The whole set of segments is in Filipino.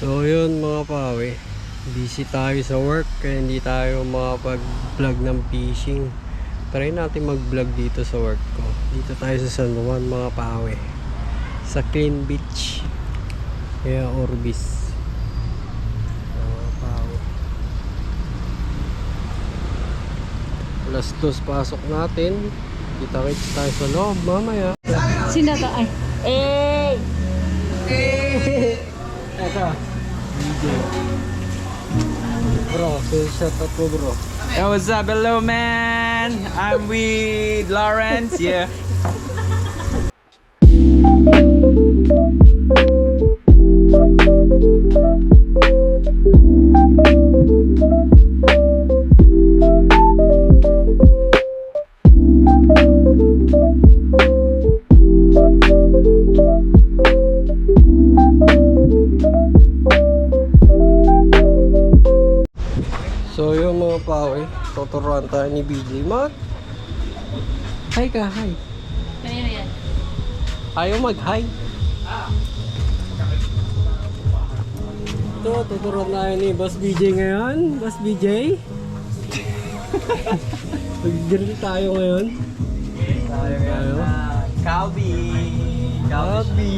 So yun mga pawe, busy tayo sa work kaya hindi tayo makapag-vlog ng fishing. Try natin mag-vlog dito sa work ko. Dito tayo sa San Juan mga pawe, sa Clean Beach, kaya Orbis mga pawe. Alas 2 pasok natin. Kita-kits tayo sa loob mamaya. Sino to? Ay. Eto DJ bro, shout out mo bro. Hey, what's up? Hello, man. I'm with Lawrence. Yeah. So yung mga pawe, tuturuan tayo ni BJ mag hi ka, hi. Kanino yan? Ayaw mag hi. Ito, tuturuan tayo ni Boss BJ ngayon. Boss BJ mag-drill tayo ngayon. Tayo Calby. Calby.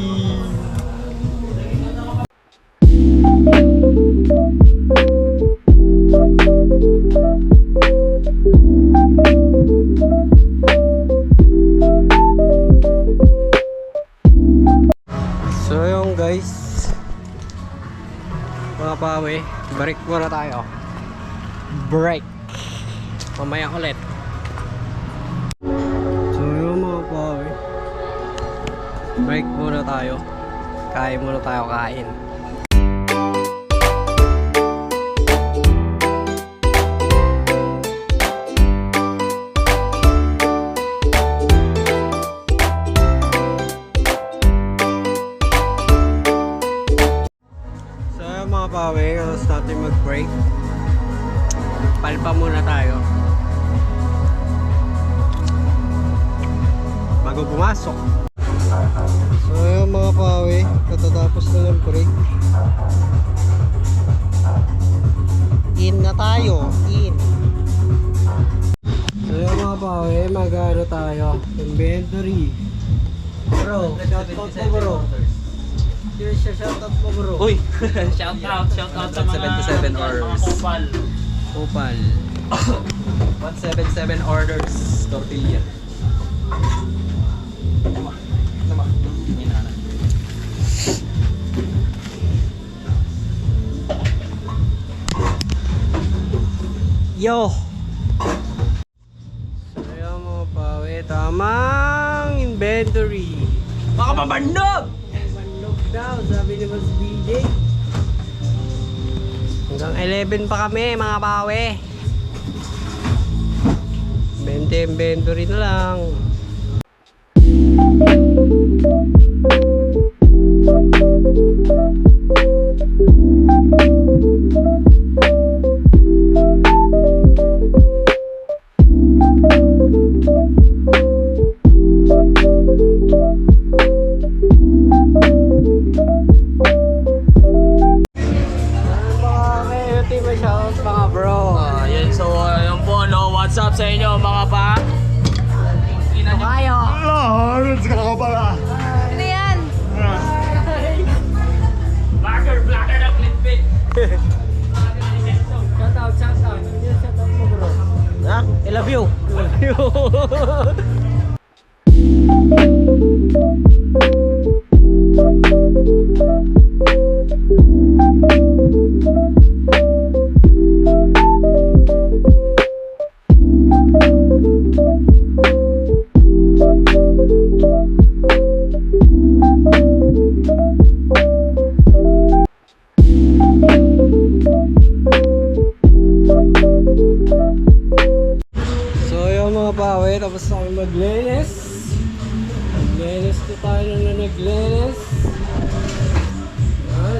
So yung guys, mga pawe, break muna tayo. Break. Mamaya ulit. So yung mga pawe, break muna tayo. Kain muna tayo kain. Mga pawe, tapos natin mag-break. Palpa muna tayo bago pumasok. So yun mga pawe, katatapos na ng break, in na tayo, in. So yun mga pawe, mag-ano tayo, inventory. Bro, shout out mo bro. Shout out mo bro. Uy. Shout out sa mga 77 orders. kupal. Opal. 177 orders. Tortilla. Tama. Inana. Yo! So yun mga pawe, tamang inventory. Baka mabandog! Manlog daw, sabi ni Mas BJ. Hanggang 11 pa kami mga pawe. 20 inventory na lang. Yun, so yun po, no, what's up sa inyo mga pa? Kayo. Ano yan? Blacker na clickbait. Shout out. Shout out mo bro. Ha? I love you. So yun mga pawe, tapos na kami maglinis. Maglinis na tayo na naglinis.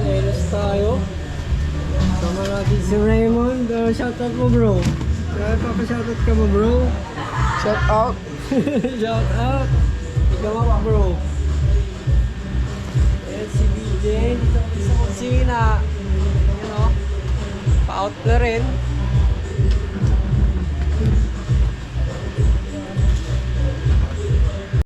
Linis tayo. Sama natin si Raymond. Shoutout mo bro. Papashoutout ka mo bro. Shout out. Shout out. Ikaw ako bro. Ayan si BJ. Dito kami sa kusina. out na rin.